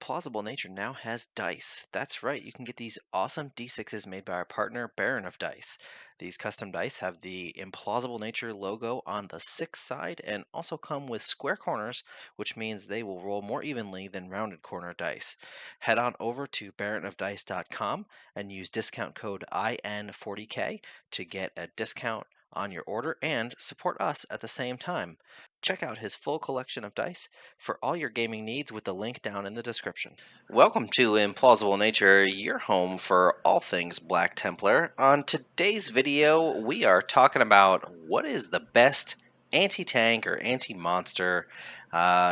Implausible Nature now has dice. That's right, you can get these awesome D6s made by our partner, Baron of Dice. These custom dice have the Implausible Nature logo on the 6 side and also come with square corners, which means they will roll more evenly than rounded corner dice. Head on over to baronofdice.com and use discount code IN40K to get a discount on your order and support us at the same time. Check out his full collection of dice for all your gaming needs with the link down in the description. Welcome to Implausible Nature, your home for all things Black Templar. On today's video, we are talking about what is the best anti-tank or anti-monster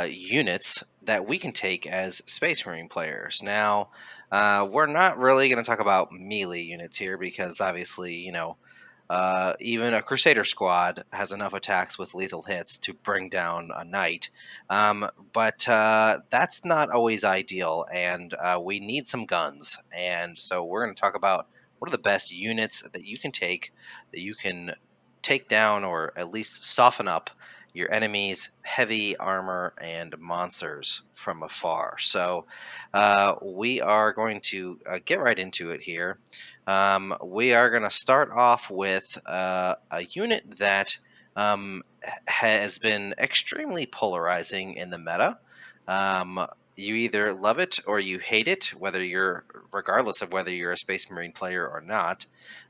units that we can take as Space Marine players. Now, we're not really going to talk about melee units here because obviously, even a Crusader squad has enough attacks with lethal hits to bring down a knight. But that's not always ideal, and we need some guns. And so we're going to talk about what are the best units that you can take down or at least soften up your enemy's heavy armor and monsters from afar. So we are going to get right into it here. We are going to start off with a unit that has been extremely polarizing in the meta. You either love it or you hate it, regardless of whether you're a Space Marine player or not.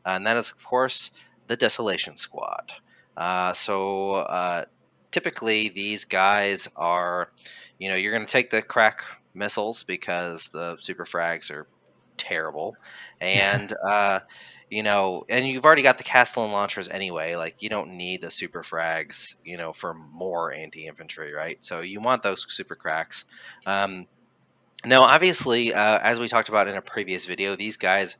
And that is, of course, the Desolation Squad. Typically, these guys are, you're going to take the crack missiles because the super frags are terrible, and and you've already got the Castellan launchers anyway. Like, you don't need the super frags, for more anti-infantry, right? So you want those super cracks. Now, obviously, as we talked about in a previous video, these guys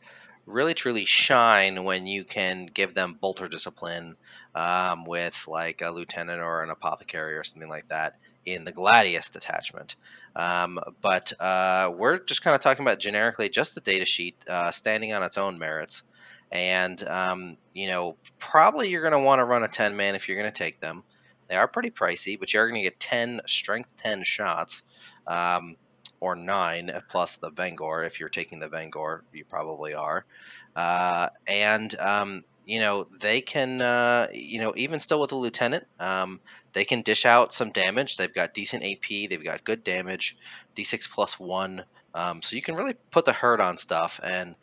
really truly shine when you can give them bolter discipline with like a lieutenant or an apothecary or something like that in the Gladius detachment. But we're just kind of talking about generically just the data sheet standing on its own merits. And, probably you're going to want to run a 10 man if you're going to take them. They are pretty pricey, but you're going to get 10 strength 10 shots. Or 9 plus the Vengor. If you're taking the Vengor, you probably are. They can, even still with a lieutenant, they can dish out some damage. They've got decent AP, they've got good damage, D6 plus 1. So you can really put the hurt on stuff, and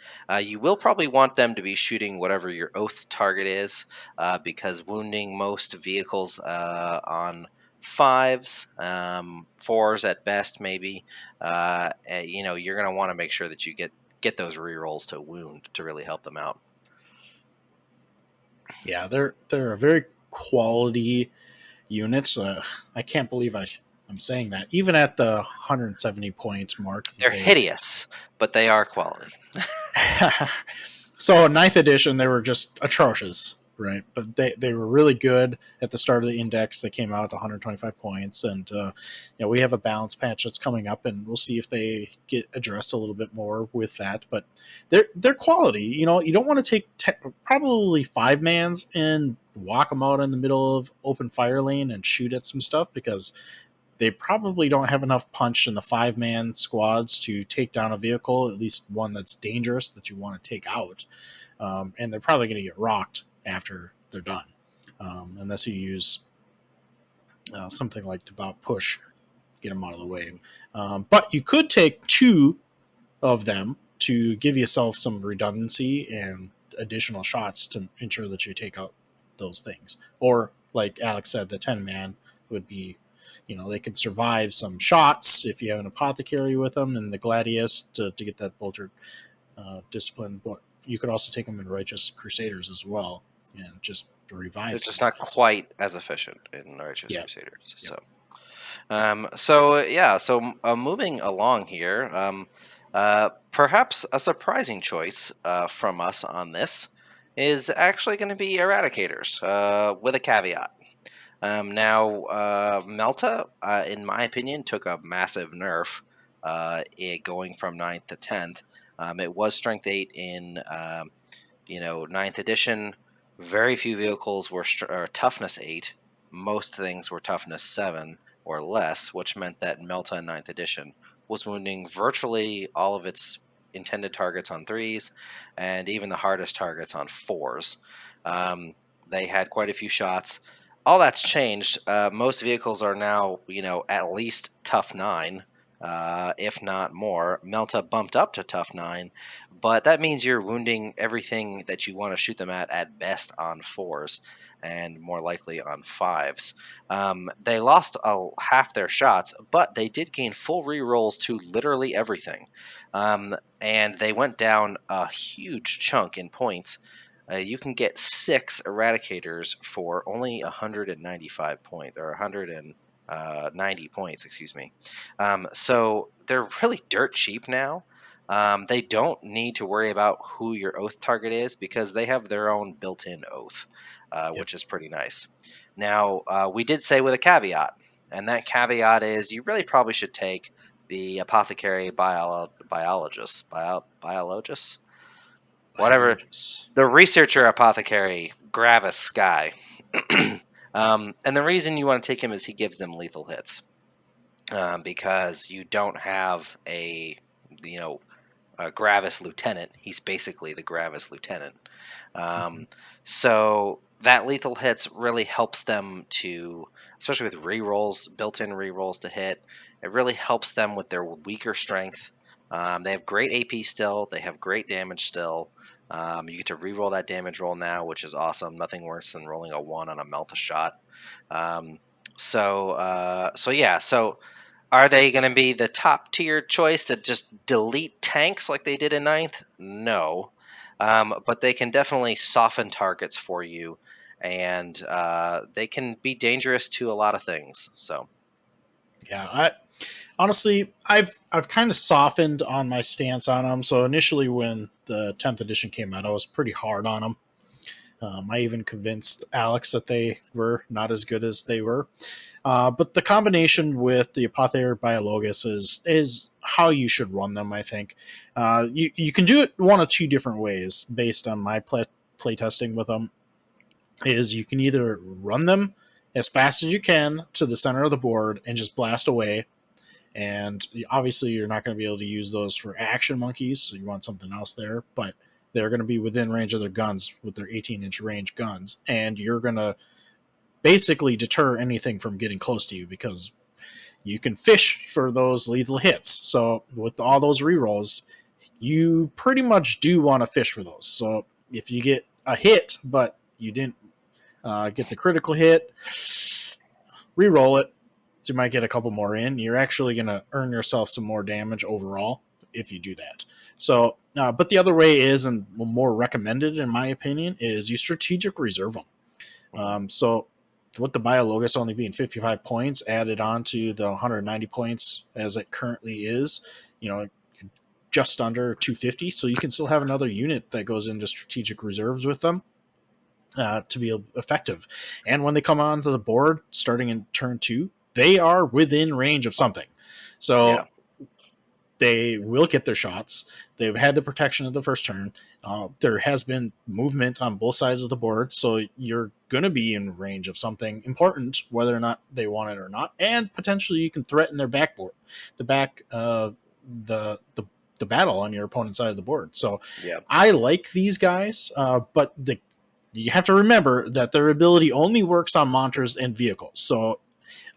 you will probably want them to be shooting whatever your oath target is, because wounding most vehicles on 5s, 4s at best, maybe. You're going to want to make sure that you get those rerolls to wound to really help them out. Yeah, they're a very quality units. I can't believe I'm saying that. Even at the 170 point mark, They're hideous, but they are quality. So 9th edition, they were just atrocious, right? But they were really good at the start of the index. They came out at 125 points, and we have a balance patch that's coming up, and we'll see if they get addressed a little bit more with that. But they're quality. You don't want to take probably 5 mans and walk them out in the middle of open fire lane and shoot at some stuff, because they probably don't have enough punch in the 5-man squads to take down a vehicle, at least one that's dangerous that you want to take out. And they're probably going to get rocked after they're done, unless you use something like Devout Push, get them out of the way. But you could take 2 of them to give yourself some redundancy and additional shots to ensure that you take out those things. Or, like Alex said, the 10-man would be, they could survive some shots if you have an apothecary with them, and the Gladius to get that bolter discipline. But you could also take them in Righteous Crusaders as well, and just revive. It's just not quite as efficient in Righteous Crusaders. Yep. So moving along here, perhaps a surprising choice from us on this is actually going to be Eradicators, with a caveat. Melta, in my opinion, took a massive nerf, going from 9th to 10th. It was Strength 8 in 9th edition. Very few vehicles were Toughness 8. Most things were Toughness 7 or less, which meant that Melta in 9th edition was wounding virtually all of its intended targets on 3s, and even the hardest targets on 4s. Um, they had quite a few shots. All that's changed. Most vehicles are now, at least tough 9, if not more. Melta bumped up to tough 9, but that means you're wounding everything that you want to shoot them at best on 4s, and more likely on 5s. They lost half their shots, but they did gain full rerolls to literally everything. And they went down a huge chunk in points. You can get 6 Eradicators for only 195 points, or 190 points, excuse me. So they're really dirt cheap now. They don't need to worry about who your oath target is because they have their own built-in oath, Yep. which is pretty nice. Now, we did say with a caveat, and that caveat is you really probably should take the apothecary biologist, whatever, Biologis. the researcher apothecary Gravis guy. And the reason you want to take him is he gives them lethal hits, because you don't have you know a Gravis lieutenant. He's basically the Gravis lieutenant. Mm-hmm. Um, so that lethal hits really helps them to, especially with rerolls, built-in rerolls to hit. It really helps them with their weaker strength. They have great AP still. They have great damage still. You get to reroll that damage roll now, which is awesome. Nothing worse than rolling a 1 on a melt a shot. Um, so yeah. So are they going to be the top tier choice to just delete tanks like they did in ninth? No. But they can definitely soften targets for you, and they can be dangerous to a lot of things. So, Yeah, I honestly, I've kind of softened on my stance on them. So initially, when the 10th edition came out, I was pretty hard on them. I even convinced Alex that they were not as good as they were. But the combination with the Apothecary Biologis is how you should run them. I think you can do it one of two different ways based on my play testing with them. Is you can either run them as fast as you can to the center of the board and just blast away, and obviously you're not going to be able to use those for action monkeys, so you want something else there, but they're going to be within range of their guns with their 18-inch range guns, and you're going to basically deter anything from getting close to you because you can fish for those lethal hits. So with all those rerolls, you pretty much do want to fish for those. So if you get a hit but you didn't get the critical hit, reroll it. So you might get a couple more in. You're actually going to earn yourself some more damage overall if you do that. So, but the other way is, and more recommended in my opinion, is you strategic reserve them. mhm. So with the Biologis only being 55 points added on to the 190 points as it currently is, you know, just under 250. So you can still have another unit that goes into strategic reserves with them to be effective. And when they come onto the board starting in turn 2, they are within range of something. Yeah, So they will get their shots. They've had the protection of the first turn. There has been movement on both sides of the board, so you're going to be in range of something important, whether or not they want it or not. And potentially, you can threaten their backboard, the back, the battle on your opponent's side of the board. So, yeah, I like these guys, but you have to remember that their ability only works on monsters and vehicles. So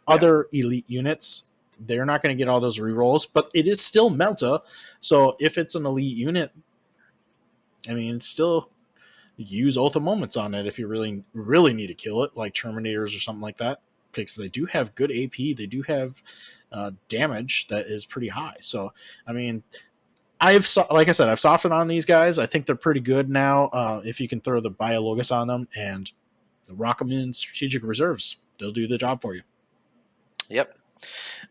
yeah, other elite units, they're not going to get all those rerolls, but it is still Melta. So if it's an elite unit, I mean, still use Oath of Moments on it if you really need to kill it, like Terminators or something like that, because they do have good AP. They do have damage that is pretty high. So I mean, like I said, I've softened on these guys. I think they're pretty good now. If you can throw the Biologis on them and rock them in strategic reserves, they'll do the job for you. yep.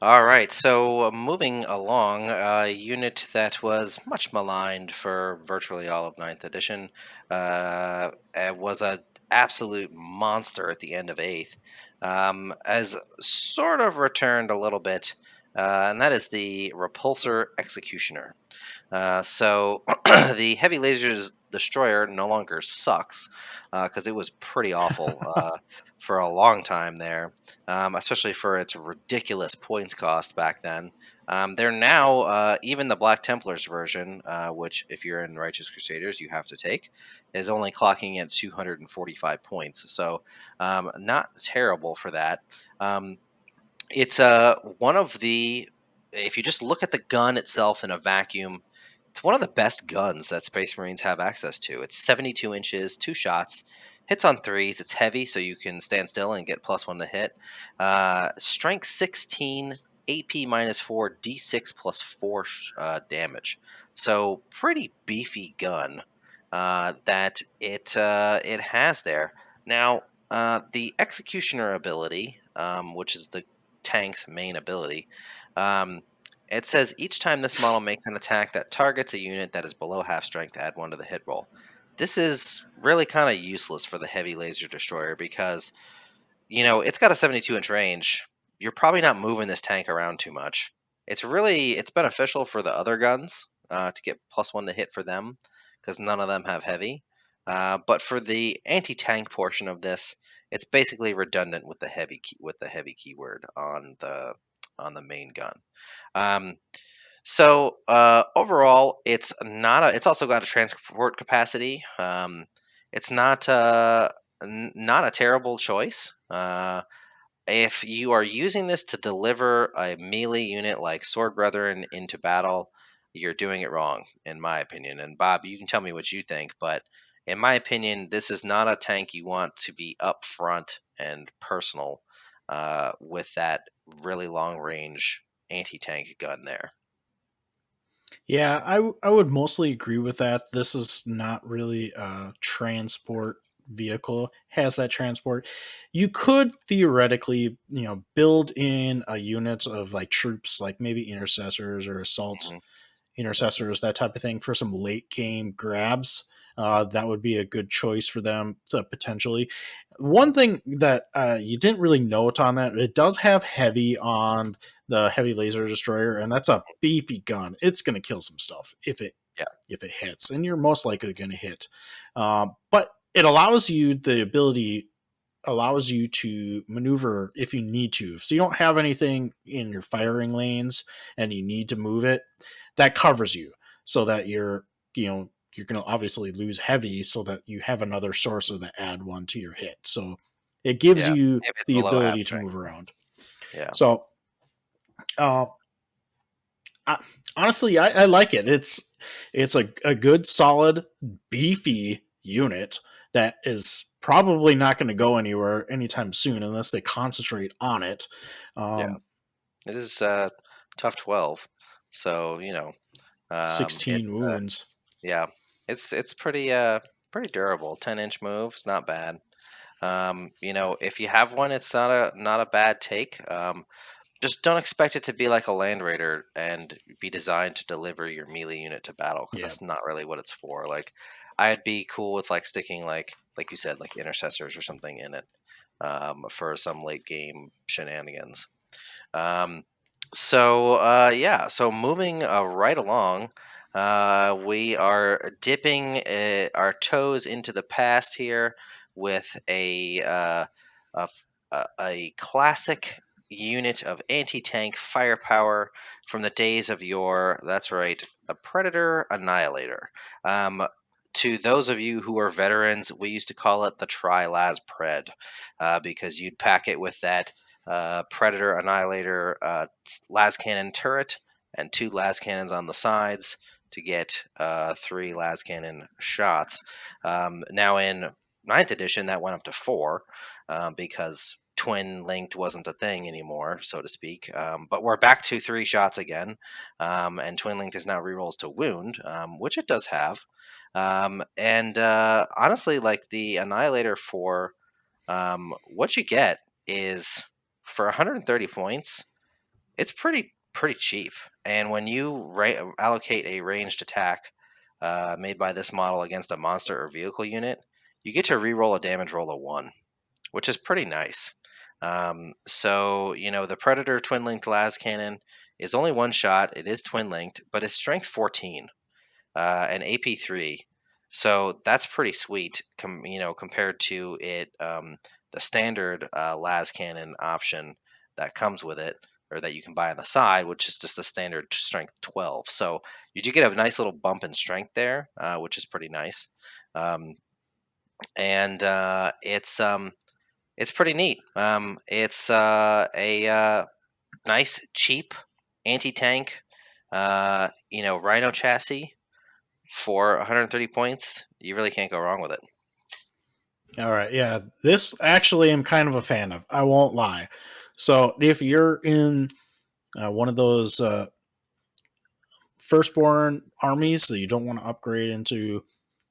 All right, so moving along, a unit that was much maligned for virtually all of ninth edition, was a absolute monster at the end of 8th, has sort of returned a little bit, and that is the Repulsor Executioner. So the Heavy Lasers Destroyer no longer sucks, because it was pretty awful for a long time there, especially for its ridiculous points cost back then. They're now even the Black Templars version, which if you're in Righteous Crusaders, you have to take, is only clocking at 245 points. So not terrible for that. Um, it's one of the if you just look at the gun itself in a vacuum, it's one of the best guns that Space Marines have access to. It's 72 inches, two shots, hits on threes. It's heavy, so you can stand still and get +1 to hit. Strength 16, AP -4, D6 +4 damage. So pretty beefy gun that it has there. Now the Executioner ability, which is the tank's main ability. Um, it says each time this model makes an attack that targets a unit that is below half strength, add 1 to the hit roll. This is really kind of useless for the heavy laser destroyer because it's got a 72-inch range. You're probably not moving this tank around too much. It's beneficial for the other guns to get +1 to hit for them because none of them have heavy. But for the anti-tank portion of this, it's basically redundant with the heavy keyword on the main gun. So overall, it's also got a transport capacity. It's not a terrible choice. If you are using this to deliver a melee unit like Sword Brethren into battle, you're doing it wrong, in my opinion. And Bob, you can tell me what you think, but in my opinion, this is not a tank you want to be up front and personal with that really long range anti tank gun there. Yeah, I would mostly agree with that. This is not really a transport vehicle. Has that transport? You could theoretically, build in a unit of like troops, like maybe intercessors or assault Mhm. intercessors, that type of thing, for some late game grabs. That would be a good choice for them to potentially. One thing that you didn't really note on that, it does have heavy on the heavy laser destroyer, and that's a beefy gun. It's going to kill some stuff Yeah, if it hits, and you're most likely going to hit. But it allows you to maneuver if you need to. So you don't have anything in your firing lanes and you need to move it, that covers you so that you're going to obviously lose heavy so that you have another source of the add 1 to your hit. So it gives yeah. you If it's the below half ability to strength. move around. Yeah, So uh, I, honestly, I like it. It's a good, solid, beefy unit that is probably not going to go anywhere anytime soon unless they concentrate on it. yeah. Um, It is tough 12. So, 16 it's wounds. yeah, it's pretty durable. 10-inch move is not bad. If you have one, it's not a bad take. Just don't expect it to be like a Land Raider and be designed to deliver your melee unit to battle because Yeah. that's not really what it's for. Like, I'd be cool with like sticking like you said, like intercessors or something in it for some late game shenanigans. Um, yeah, so moving right along, we are dipping our toes into the past here with a, a classic unit of anti-tank firepower from the days of yore. That's right, the Predator Annihilator. Um, to those of you who are veterans, we used to call it the Tri-Las Pred because you'd pack it with that Predator Annihilator las cannon turret and 2 las cannons on the sides to get 3 las cannon shots. Now in ninth edition, that went up to 4 because twin linked wasn't a thing anymore, so to speak. But we're back to 3 shots again, and twin linked is now rerolls to wound, which it does have. And honestly, like the Annihilator for what you get is for 130 points, it's pretty cheap. And when you allocate a ranged attack made by this model against a monster or vehicle unit, you get to reroll a damage roll of 1, which is pretty nice. The Predator twin linked las cannon is only 1 shot. It is twin linked, but it's strength 14 and AP3. So that's pretty sweet, compared to it, the standard las cannon option that comes with it. or that you can buy on the side, which is just a standard strength 12. So you do get a nice little bump in strength there, which is pretty nice. And it's pretty neat. It's a nice, cheap anti-tank, Rhino chassis for 130 points. You really can't go wrong with it. All right, yeah, this actually I'm kind of a fan of. I won't lie. So if you're in one of those firstborn armies that you don't want to upgrade into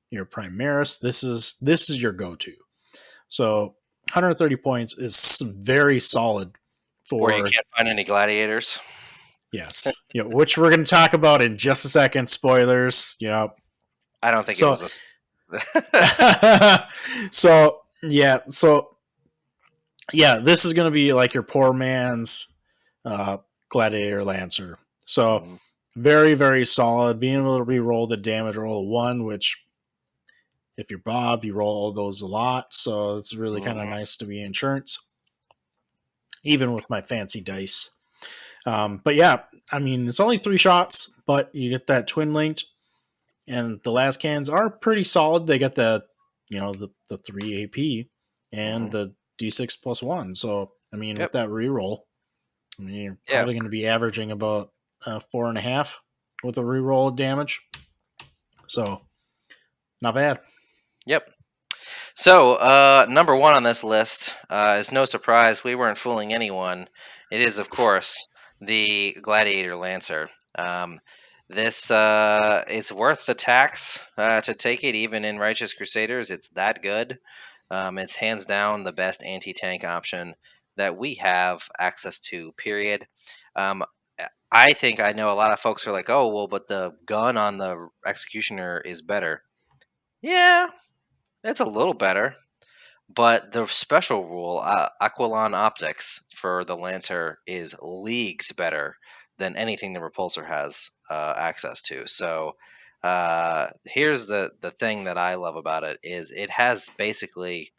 your Primaris, this is your go-to. So 130 points is very solid Or you for can't find any gladiators. yes, which we're going to talk about in just a second. Spoilers, I don't think it So was a. so this is going to be like your poor man's uh, Gladiator Lancer. So Mhm. very, very solid. Being able to re-roll the damage roll 1, which if you're Bob, you roll those a lot. So it's really kind of Mhm. nice to be insurance, even with my fancy dice. But yeah, I mean, it's only 3 shots, but you get that twin linked. And the last cans are pretty solid. They got the 3 AP and Mhm. the D6 plus 1. So, I mean, with Yep. that reroll, you're Yeah. probably going to be averaging about 4.5 with a reroll damage. So, not bad. Yep. So, number one on this list is no surprise. We weren't fooling anyone. It is, of course, the Gladiator Lancer. This it's worth the tax to take it, even in Righteous Crusaders. It's that good. It's hands down the best anti-tank option that we have access to. Period. Um, I think I know a lot of folks are like, "Oh, well, but the gun on the Executioner is better." Yeah, it's a little better. But the special rule, Aquilon Optics for the Lancer, is leagues better than anything the Repulsor has access to. So here's the thing that I love about it is it has basically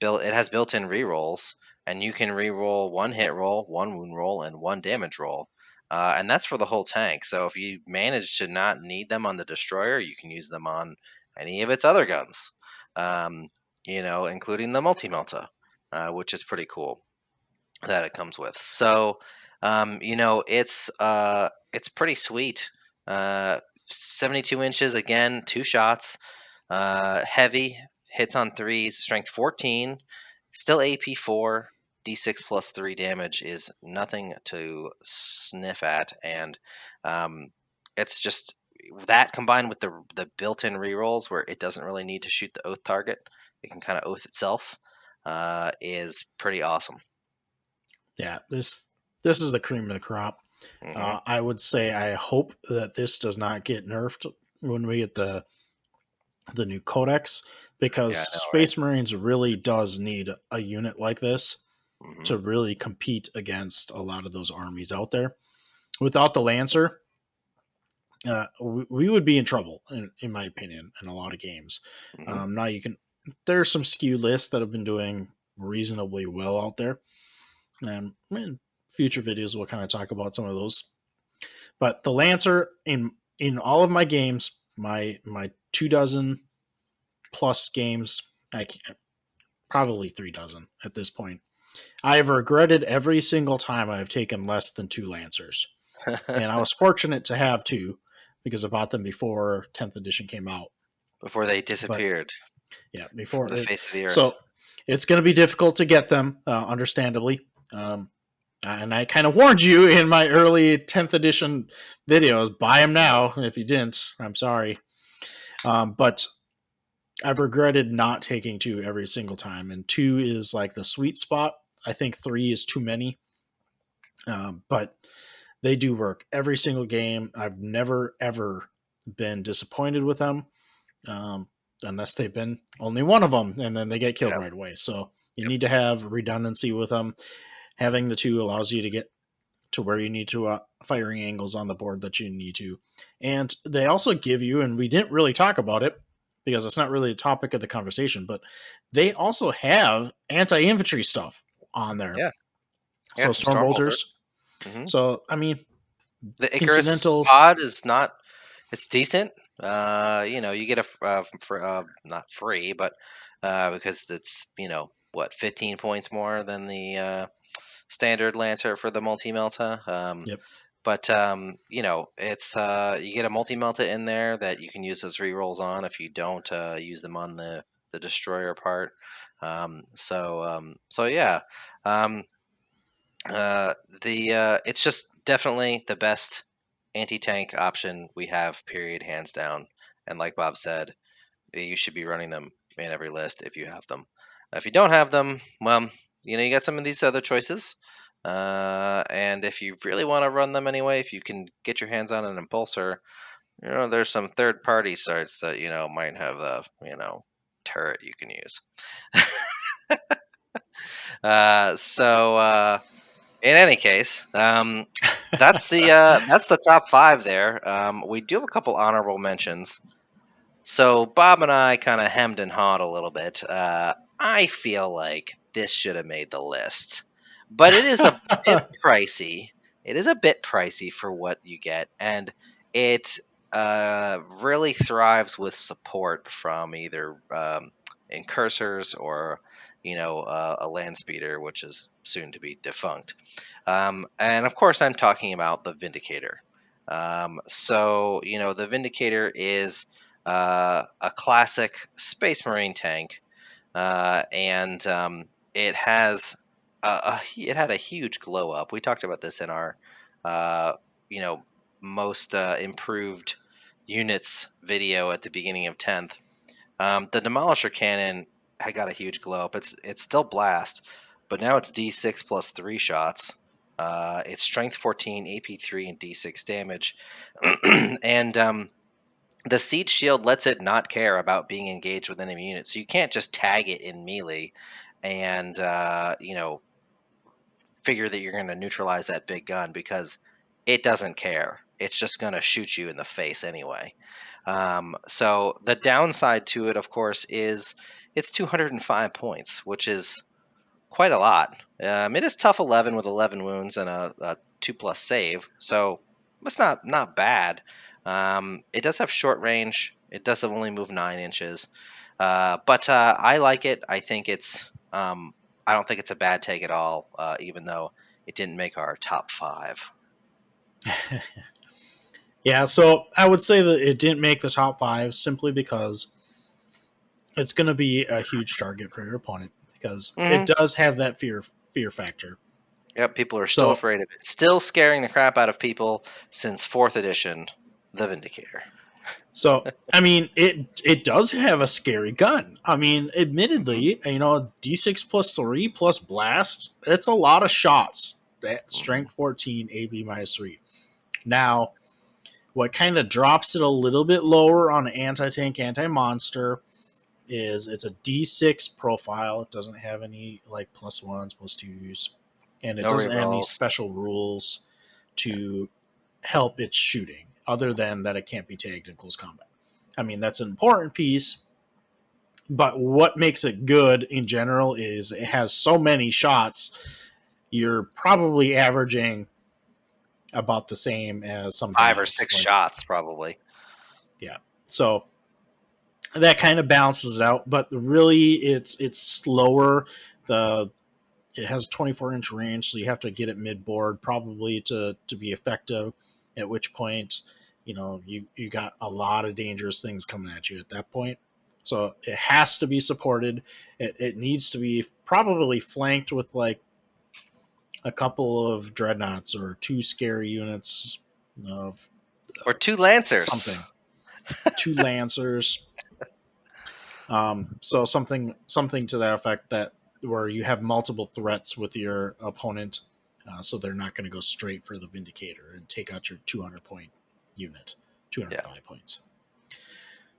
it has built-in rerolls, and you can reroll one hit roll, one wound roll, and one damage roll. And that's for the whole tank. So if you manage to not need them on the destroyer, you can use them on any of its other guns, um, including the multi melta, which is pretty cool that it comes with. So, it's pretty sweet. 72 inches again, 2 shots, heavy, hits on threes, strength 14, still AP 4, D6 plus 3 damage is nothing to sniff at, and um, it's just that combined with the built-in rerolls where it doesn't really need to shoot the oath target, it can kind of oath itself, is pretty awesome. Yeah, this is the cream of the crop. Hmm. I would say I hope that this does not get nerfed when we get the new codex, because Yeah, I know, right? Space Marines really does need a unit like this Hmm. to really compete against a lot of those armies out there. Without the Lancer, we would be in trouble, in my opinion, in a lot of games. Hmm. Now there's some skew lists that have been doing reasonably well out there, and in future videos we'll kind of talk about some of those. But the Lancer in all of my games, my 2 dozen plus games, probably 3 dozen at this point, I have regretted every single time I have taken less than 2 Lancers. And I was fortunate to have 2 because I bought them before 10th edition came out. Before they But disappeared yeah, from before the it, face of the earth. so it's going to be difficult to get them, understandably. And I kind of warned you in my early 10th edition videos, buy them Mhm. now. If you didn't, I'm sorry. But I've regretted not taking 2 every single time, and 2 is like the sweet spot. I think 3 is too many, but they do work every single game. I've never ever been disappointed with them, um, unless they've been only one of them, and then they get killed Yeah. right away. So you Yep. need to have redundancy with them. Having the 2 allows you to get to where you need to, firing angles on the board that you need to, and they also give you, and we didn't really talk about it because it's not really a topic of the conversation, but they also have anti-infantry stuff on there. Yeah. Yeah. So Some storm bolters. stormbolters, Hmm. So I mean, The Icarus incidental. pod is not. It's decent. You get a for not free, but because it's what 15 points more than the standard Lancer for the multi melta. Yep. But it's you get a multi melta in there that you can use those rerolls on if you don't use them on the destroyer part. So yeah, um, uh, the it's just definitely the best anti tank option we have. Period, hands down. And like Bob said, you should be running them in every list if you have them. If you don't have them, well, you got some of these other choices. And if you really want to run them anyway, if you can get your hands on an impulsor, there's some third-party sites that might have a turret you can use. In any case, that's the top five there. We do have a couple honorable mentions. So Bob and I kind of hemmed and hawed a little bit. I feel like this should have made the list, but it is a bit pricey. It is a bit pricey for what you get, and it really thrives with support from either incursors or a land speeder, which is soon to be defunct. And of course, I'm talking about the Vindicator. The Vindicator is a classic Space Marine tank, and it had a huge glow up. We talked about this in our uh, you know most improved units video at the beginning of 10th. The Demolisher cannon had got a huge glow up. It's still blast, but now it's D6 plus 3 shots. It's strength 14, AP 3, and D6 damage. And the siege shield lets it not care about being engaged with enemy units, so you can't just tag it in melee and figure that you're going to neutralize that big gun, because it doesn't care. It's just going to shoot you in the face anyway. So the downside to it, of course, is it's 205 points, which is quite a lot. It is tough 11 with 11 wounds and a 2+ save, so it's not bad. It does have short range. It does only move 9 inches, but I like it. I think it's. I don't think it's a bad take at all, even though it didn't make our top five. Yeah, so I would say that it didn't make the top five simply because it's going to be a huge target for your opponent because it Hmm. does have that fear factor. Yep, people are still So afraid of it. Still scaring the crap out of people since fourth edition, the Vindicator. So I mean, it does have a scary gun. I mean, Hmm. admittedly, D6 plus 3 plus blast. It's a lot of shots. That Hmm. strength 14, AB minus 3. Now, what kind of drops it a little bit lower on anti tank, anti monster is it's a D6 profile. It doesn't have any like plus ones, plus twos, and it No doesn't have any rerolls. special rules to help its shooting, other than that it can't be tagged in close combat. I mean, that's an important piece, but what makes it good in general is it has so many shots. You're probably averaging about the same as something Five or else. six Like, shots, probably. yeah. So that kind of balances it out, but really it's slower. The It has a 24-inch range, so you have to get it mid board probably to be effective. At which point, you got a lot of dangerous things coming at you at that point. So it has to be supported. It needs to be probably flanked with like a couple of dreadnoughts or two scary units of Or two Lancers. something, two lancers. So something to that effect, that where you have multiple threats with your opponent, so they're not going to go straight for the Vindicator and take out your 200-point unit, Yeah, 205 points.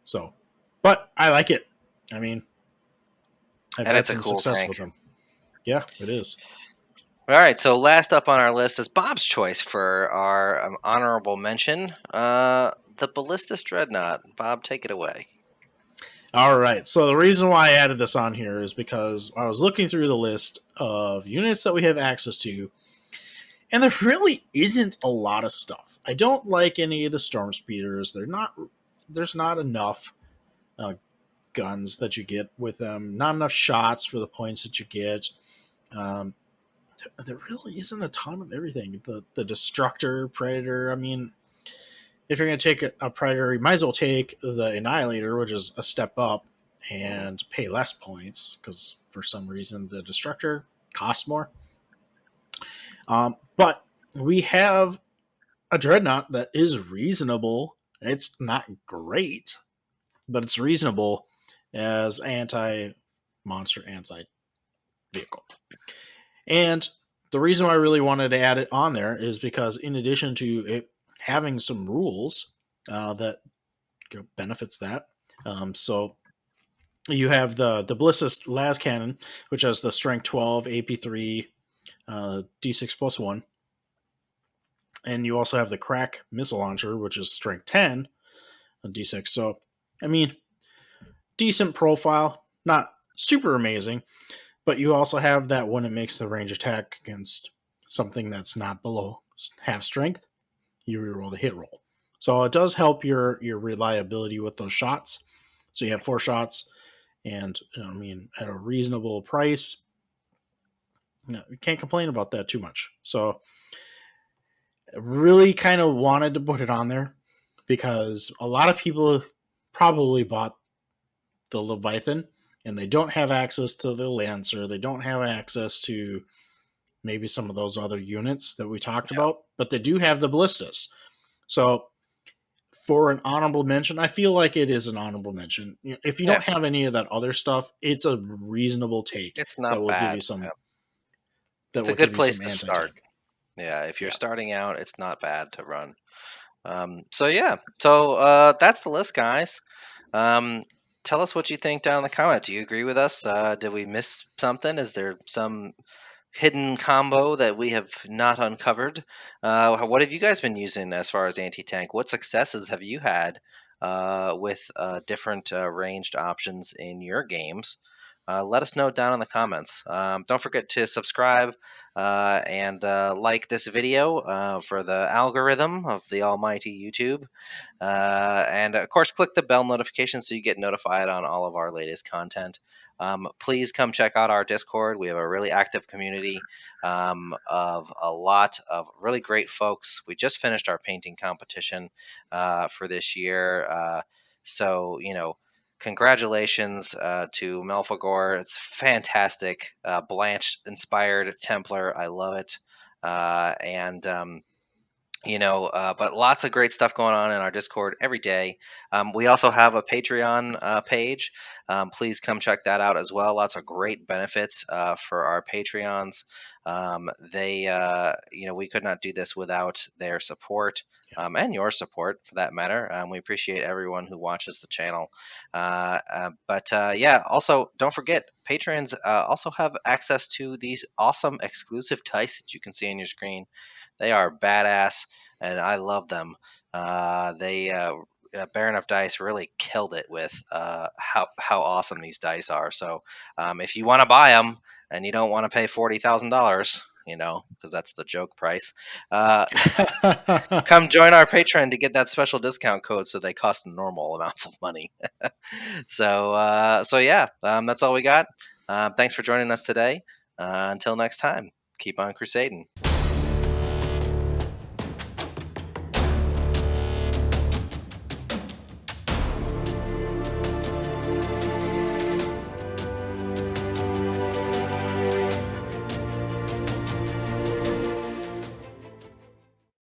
So, but I like it. I mean, I've and had it's a some cool success tank. with them. Yeah, it is. All right, so last up on our list is Bob's choice for our honorable mention, the Ballistus Dreadnought. Bob, take it away. All right. So the reason why I added this on here is because I was looking through the list of units that we have access to, And there really isn't a lot of stuff. I don't like any of the storm speeders. They're not. There's not enough uh, guns that you get with them. Not enough shots for the points that you get. Um, there really isn't a ton of everything. The destructor, predator. I mean, if you're going to take a predator, you might as well take the annihilator, which is a step up, and pay less points because for some reason the destructor costs more. But we have a dreadnought that is reasonable. It's not great, but it's reasonable as anti monster, anti vehicle. And the reason why I really wanted to add it on there is because, in addition to it having some rules that benefits that, so you have the Ballistus las cannon, which has the strength 12, AP3, D6 plus 1. And you also have the crack missile launcher, which is strength 10, a D6. So, I mean, decent profile, not super amazing, but you also have that when it makes the range attack against something that's not below half strength, you reroll the hit roll. So it does help your reliability with those shots. So you have 4 shots, and I mean at a reasonable price, you can't complain about that too much. So I really kind of wanted to put it on there because a lot of people probably bought the Leviathan and they don't have access to the Lancer. They don't have access to maybe some of those other units that we talked Yeah. about, but they do have the Ballistus. So for an honorable mention, I feel like it is an honorable mention. If you Yeah. don't have any of that other stuff, it's a reasonable take It's that not will give bad. you some Yeah. that It's a will good give you place some to start. anti-tank. Yeah. If you're Yeah. starting out, it's not bad to run. So yeah. So that's the list, guys. Um, tell us what you think down in the comment. Do you agree with us? Did we miss something? Is there some hidden combo that we have not uncovered? What have you guys been using as far as anti-tank? What successes have you had with different ranged options in your games? Let us know down in the comments. Don't forget to subscribe and like this video for the algorithm of the almighty YouTube. And of course, click the bell notification so you get notified on all of our latest content. Please come check out our Discord. We have a really active community of a lot of really great folks. We just finished our painting competition for this year. So, congratulations to Melfagor. It's fantastic. Blanche inspired Templar. I love it. And but lots of great stuff going on in our Discord every day. We also have a Patreon page. Please come check that out as well. Lots of great benefits for our Patreons. We could not do this without their support. And your support for that matter. We appreciate everyone who watches the channel. Yeah, also don't forget, patrons also have access to these awesome exclusive dice that you can see on your screen. They are badass, and I love them. They Baron of Dice really killed it with how awesome these dice are. So if you want to buy them and you don't want to pay $40,000, because that's the joke price, come join our Patreon to get that special discount code so they cost normal amounts of money. So yeah, that's all we got. Thanks for joining us today. Until next time, keep on crusading.